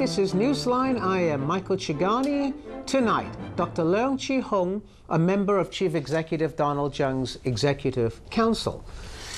this is Newsline. I am Michael Chigani. Tonight, Dr. Leung Chee Hong, a member of Chief Executive Donald Tsang's Executive Council.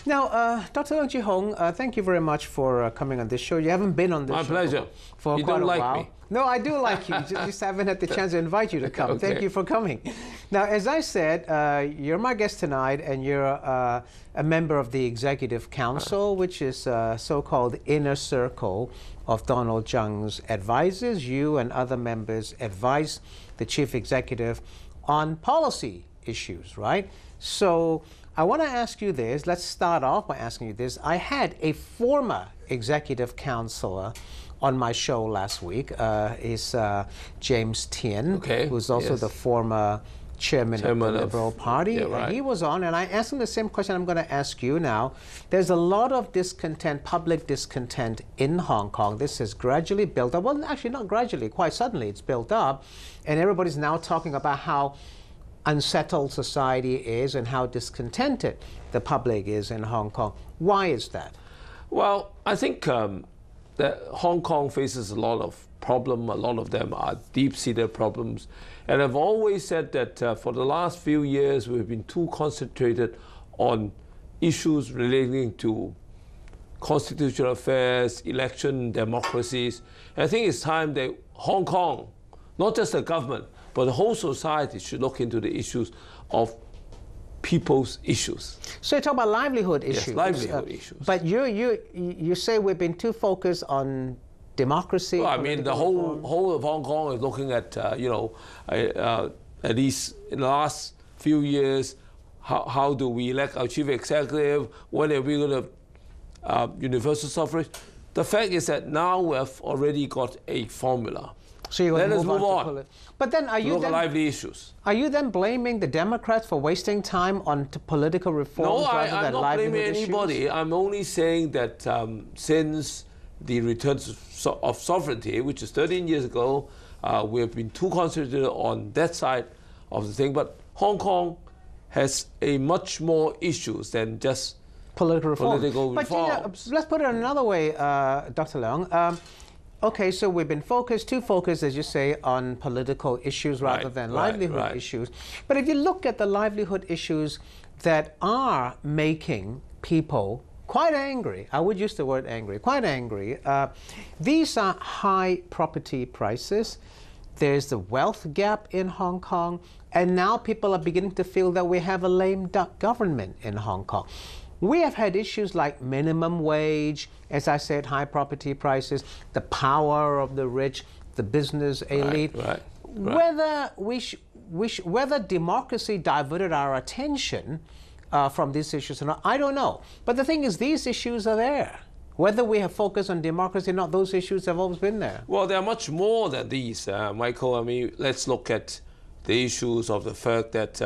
Now, Dr. Leung Chee Hong, thank you very much for coming on this show. You haven't been on this show. My pleasure. For you quite don't a like while. me. No, I do like you. Just haven't had the chance to invite you to come. Okay. Thank you for coming. Now, as I said, you're my guest tonight, and you're a member of the Executive Council, which is so-called inner circle of Donald Tsang's advisors. You and other members advise the chief executive on policy issues, right? So I want to ask you this. Let's start off by asking you this. I had a former executive counselor on my show last week. Is James Tien, who's also the former chairman of the Liberal Party. Yeah, right. And he was on, and I asked him the same question I'm going to ask you now. There's a lot of discontent, public discontent in Hong Kong. This has gradually built up. Well, actually not gradually, quite suddenly it's built up. And everybody's now talking about how unsettled society is and how discontented the public is in Hong Kong. Why is that? Well, I think that Hong Kong faces a lot of problems. A lot of them are deep-seated problems. And I've always said that for the last few years, we've been too concentrated on issues relating to constitutional affairs, election, democracies. And I think it's time that Hong Kong, not just the government, but the whole society should look into the issues of people's issues. So you talk about livelihood issues. Yes, livelihood issues. But you say we've been too focused on democracy. Well, I mean, the whole of Hong Kong is looking at at least in the last few years, how do we elect our chief executive? When are we going to universal suffrage? The fact is that now we have already got a formula. So you're going to move on. But then are you then lively issues? Are you then blaming the Democrats for wasting time on political reforms rather than livelihood issues? No, I'm not blaming anybody. I'm only saying that since the return of sovereignty, which is 13 years ago, we have been too concentrated on that side of the thing. But Hong Kong has a much more issues than just political reforms. But you know, let's put it another way, Dr. Leung. Okay, so we've been too focused, as you say, on political issues rather than livelihood issues. But if you look at the livelihood issues that are making people quite angry, I would use the word angry, quite angry, these are high property prices. There's the wealth gap in Hong Kong, and now people are beginning to feel that we have a lame duck government in Hong Kong. We have had issues like minimum wage, as I said, high property prices, the power of the rich, the business elite. Whether whether democracy diverted our attention from these issues or not, I don't know. But the thing is, these issues are there. Whether we have focused on democracy or not, those issues have always been there. Well, there are much more than these, Michael. I mean, let's look at the issues of the fact that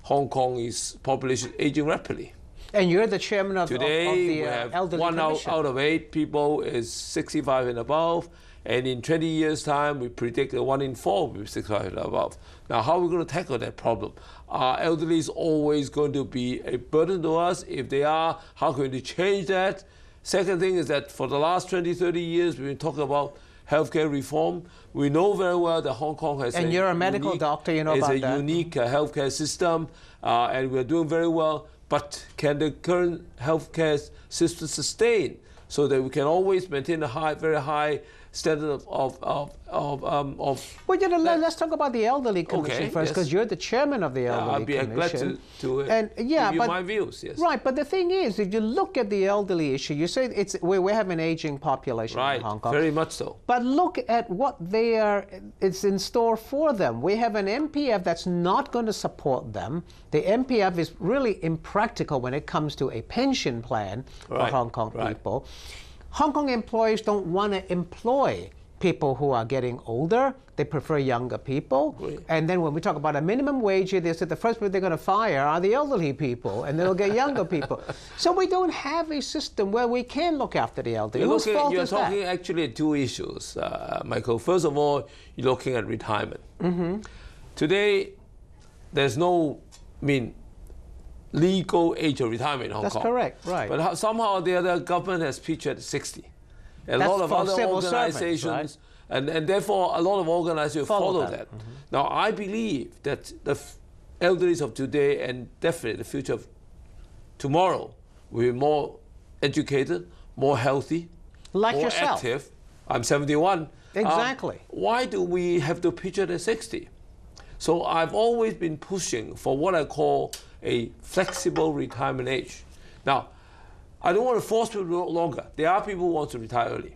Hong Kong's population is aging rapidly. And you're the chairman of the elderly one commission. out of 8 people is 65 and above, and in 20 years' time, we predict that 1 in 4 will be 65 and above. Now, how are we going to tackle that problem? Are elderly always going to be a burden to us? If they are, how can we change that? Second thing is that for the last 20, 30 years, we've been talking about healthcare reform. We know very well that Hong Kong has and you're a medical doctor, you know about that. It's a unique healthcare system, and we're doing very well. But can the current healthcare system sustain so that we can always maintain a very high standard of well, you know, let's talk about the elderly commission first, because you're the chairman of the elderly commission. I'd be glad to give you my views. Yes. Right, but the thing is, if you look at the elderly issue, you say we have an aging population in Hong Kong. Very much so. But look at what it's in store for them. We have an MPF that's not going to support them. The MPF is really impractical when it comes to a pension plan for Hong Kong people. Hong Kong employers don't want to employ people who are getting older. They prefer younger people. And then when we talk about a minimum wage, they said the first people they're going to fire are the elderly people, and they'll get younger people. So we don't have a system where we can look after the elderly. You're talking actually 2 issues, Michael. First of all, you're looking at retirement. Today, there's no, legal age of retirement in Hong Kong. That's correct, right. But somehow the other government has pitched at 60. A lot of other organizations And therefore, a lot of organizations follow that. Now, I believe that the elderly of today and definitely the future of tomorrow will be more educated, more healthy, like more yourself. active. I'm 71. Exactly. Why do we have to picture at 60? So I've always been pushing for what I call a flexible retirement age. Now, I don't want to force people to work longer. There are people who want to retire early.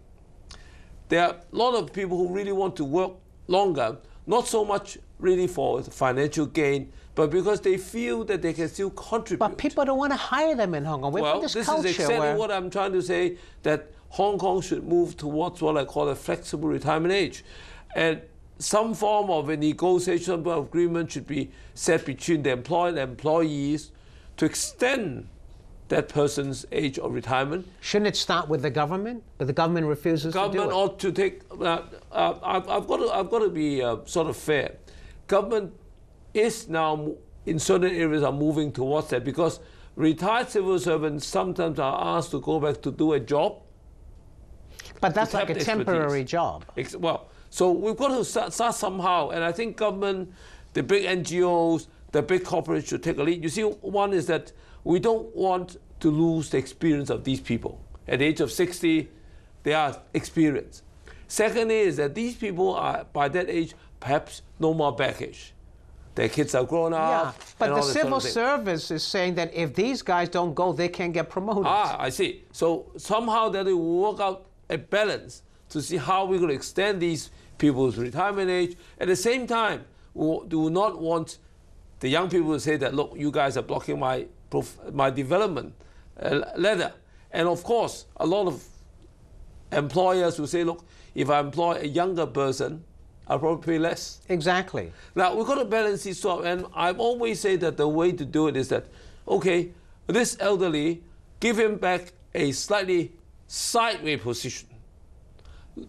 There are a lot of people who really want to work longer, not so much really for financial gain, but because they feel that they can still contribute. But people don't want to hire them in Hong Kong. Well, this is exactly what I'm trying to say, that Hong Kong should move towards what I call a flexible retirement age. And some form of a negotiation agreement should be set between the employer and employees to extend that person's age of retirement. Shouldn't it start with the government? But the government refuses to do it. Government ought to take. I've got to be sort of fair. Government is now in certain areas are moving towards that, because retired civil servants sometimes are asked to go back to do a job. But that's like a temporary job. Well, so we've got to start somehow, and I think government, the big NGOs, the big corporates should take a lead. You see, one is that we don't want to lose the experience of these people. At the age of 60, they are experienced. Secondly is that these people are, by that age, perhaps no more baggage. Their kids are grown up. Yeah, but the civil service is saying that if these guys don't go, they can't get promoted. Ah, I see. So somehow that we will work out a balance to see how we're going to extend these people's retirement age. At the same time, we do not want the young people to say that, look, you guys are blocking my development ladder. And of course, a lot of employers will say, look, if I employ a younger person, I'll probably pay less. Exactly. Now, we've got to balance this out. And I've always said that the way to do it is that, okay, this elderly, give him back a slightly sideways position,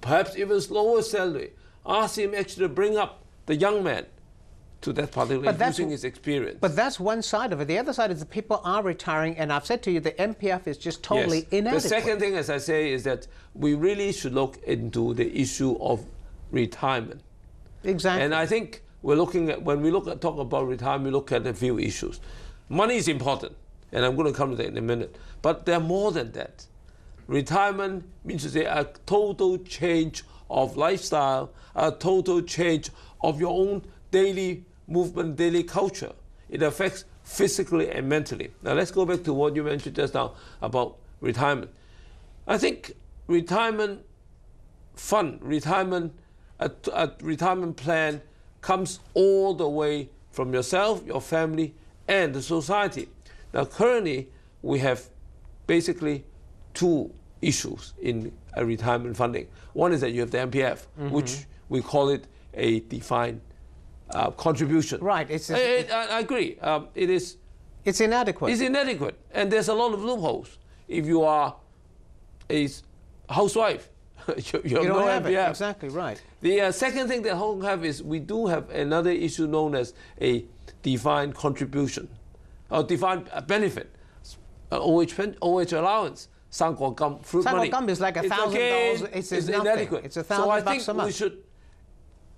perhaps even lower salary. Ask him actually to bring up the young man to that particular using his experience. But that's one side of it. The other side is that people are retiring, and I've said to you, the MPF is just totally inadequate. The second thing, as I say, is that we really should look into the issue of retirement. Exactly. And I think we're looking at, when we talk about retirement, we look at a few issues. Money is important, and I'm going to come to that in a minute. But there are more than that. Retirement means to say a total change of lifestyle, a total change of your own daily movement, daily culture. It affects physically and mentally. Now let's go back to what you mentioned just now about retirement. I think retirement fund, a retirement plan comes all the way from yourself, your family, and the society. Now currently we have basically two issues in a retirement funding. One is that you have the MPF, which we call it a defined contribution. Right. I agree. It's inadequate. It's inadequate, and there's a lot of loopholes. If you are a housewife, you don't have MPF. Exactly right. The second thing that Hong Kong have is we do have another issue known as a defined contribution, or defined benefit, OH allowance. Fruit money. Sangguokam is like $1,000. It's inadequate. It's $1,000 so I a month. think we should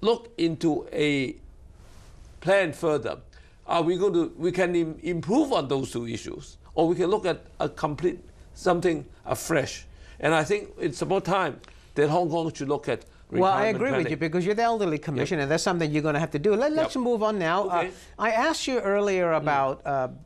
look into a plan further. Are we going to? We can improve on those two issues, or we can look at a complete something afresh. And I think it's about time that Hong Kong should look at. Well, I agree with you, because you're the Elderly Commission, and that's something you're going to have to do. Let's move on now. Okay. I asked you earlier about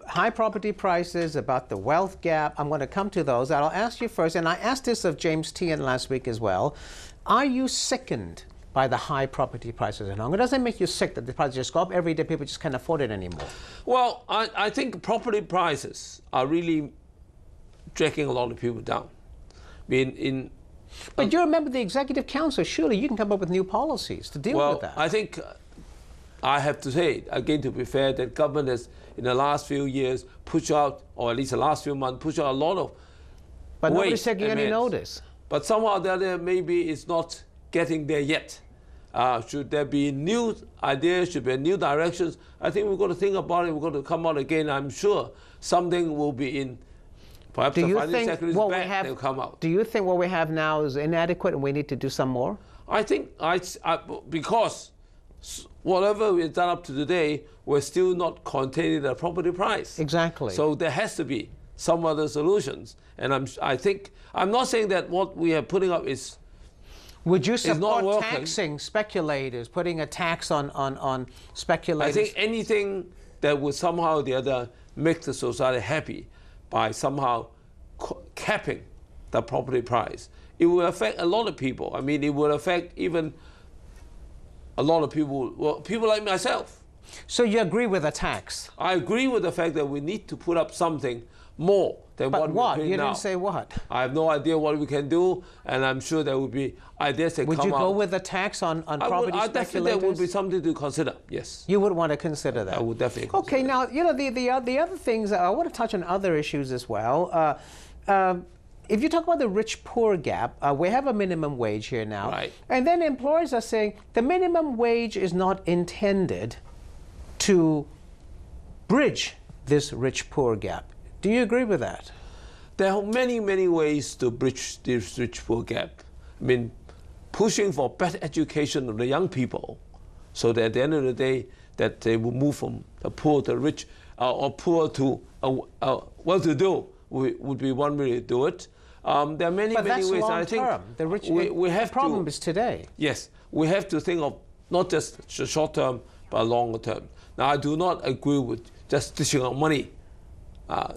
high property prices, about the wealth gap. I'm going to come to those. I'll ask you first, and I asked this of James Tian last week as well. Are you sickened by the high property prices in Hong Kong? Does it make you sick that the prices just go up every day? People just can't afford it anymore. Well, I think property prices are really dragging a lot of people down. But you're a member of the Executive Council. Surely you can come up with new policies to deal with that. Well, I think I have to say, again, to be fair, that government has, in the last few years, pushed out, or at least the last few months, pushed out a lot of But nobody's taking any notice. But somehow or the other, maybe it's not getting there yet. Should there be new ideas, should there be new directions? I think we've got to think about it. We've got to come out again. I'm sure something will be in. Perhaps the Finance Secretary's back, they'll come out. Do you think what we have now is inadequate and we need to do some more? I think because whatever we've done up to today, we're still not containing the property price. Exactly. So there has to be some other solutions. And I'm not saying that what we are putting up is. Would you support taxing speculators, putting a tax on speculators? I think anything that would somehow or the other make the society happy by somehow capping the property price, it will affect a lot of people. I mean, it will affect even a lot of people, well, people like myself. So you agree with a tax? I agree with the fact that we need to put up something more than what we're paying now. You didn't say what? I have no idea what we can do, and I'm sure there will be ideas that come out. Would you go with a tax on property speculators? I definitely that would be something to consider, yes. You would want to consider that? I would definitely consider Okay, now, you know, the other things, I want to touch on other issues as well. If you talk about the rich-poor gap, we have a minimum wage here now. Right. And then employers are saying the minimum wage is not intended to bridge this rich-poor gap. Do you agree with that? There are many, many ways to bridge this rich-poor gap. I mean, pushing for better education of the young people so that at the end of the day, that they will move from the poor to rich, or poor to well-to-do would be one way to do it. There are many, many ways. I think the problem is today. Yes, we have to think of not just short term, but longer term. Now, I do not agree with just dishing out money.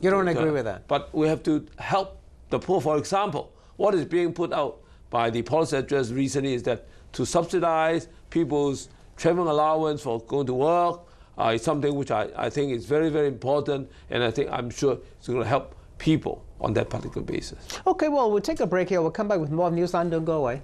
You don't agree with that? But we have to help the poor. For example, what is being put out by the policy address recently is that to subsidize people's traveling allowance for going to work is something which I think is very, very important, and I'm sure it's going to help people on that particular basis. Okay, well, we'll take a break here. We'll come back with more Newsline. Don't go away.